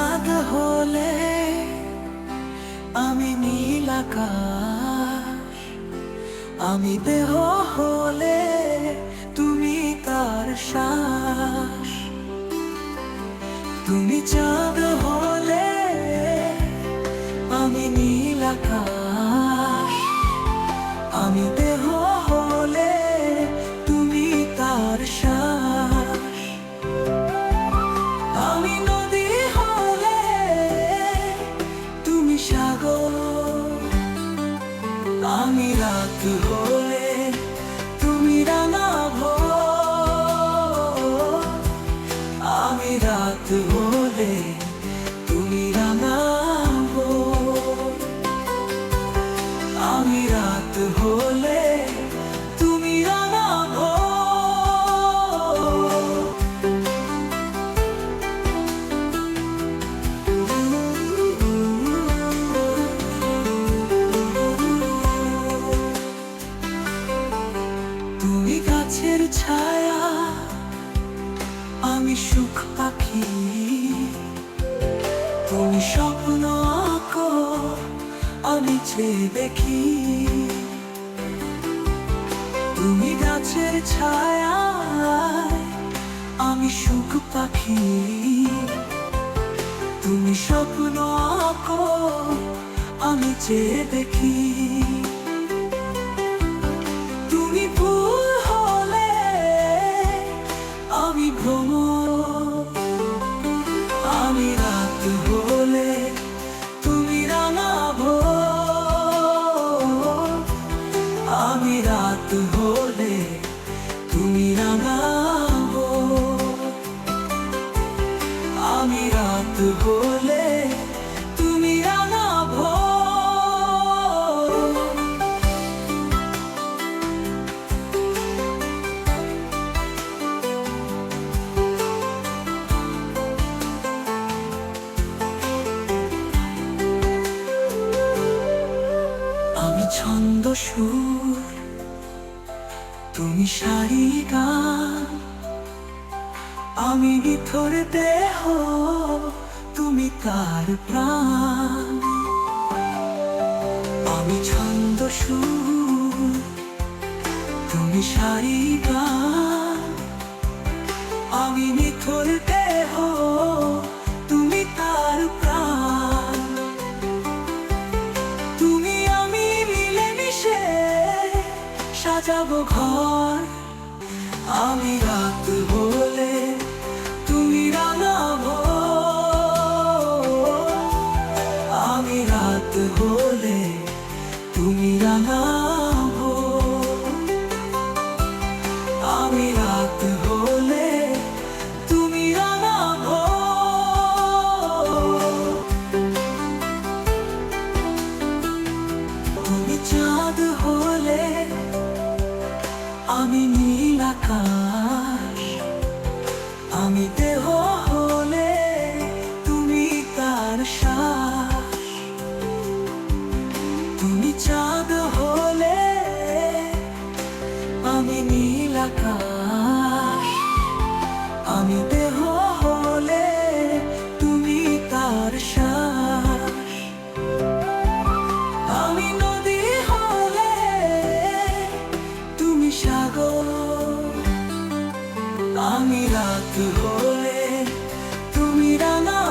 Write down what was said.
চাঁদ হলে আমি নীল আকাশ, আমি দেহ হলে তুমি তার শ্বাস। তুমি চাঁদ হলে আমি নীল আকাশ, আমি দেহ হলে তুমি তার শ্বাস। আমি নদী হলে তুমি সাগর, আমি রাত হলে তুমি রাঙা ভোর, আমি রাত হলে তুমি রাঙা ভোর, আমি রাত হলে তুমি রাঙা ভোর। তুমি গাছের ছায়া, আমি সুখ পাখি, তুমি স্বপ্ন আঁকো, আমি চেয়ে দেখি। তুমি গাছের ছায়া, আমি সুখ পাখি, তুমি স্বপ্ন আঁকো, আমি চেয়ে দেখি। তুমি ফুল হলে আমি ভ্রমর, আমি রাত হলে তুমি রাঙা ভোর, আমি রাত হলে তুমি রাঙা ভোর, আমি রাত হলে তুমি রাঙা ভোর। আমি ছন্দ সুর, তুমি সারি গান, আমি নিথর দেহ, তুমি তার প্রাণ। আমি ছন্দ সুর, তুমি সারি গান, আমি নিথর দেহ, তুমি তার প্রাণ। তুমি আমি মিলে মিশে সাজাবো ঘর, আমি রাত হলে তুমি রাঙা ভোর, আমি রাত হলে তুমি রাঙা ভোর, আমি রাত হলে তুমি রাঙা ভোর। তুমি চাঁদ হলে আমি নীল আকাশ, আমি দেহ হলে তুমি তার শ্বাস। তুমি চাঁদ হলে আমি নীল আকাশ, আমি দেহ হলে তুমি তার শ্বাস। আমি নদী হলে তুমি সাগর, আমি রাত হলে তুমি রাঙা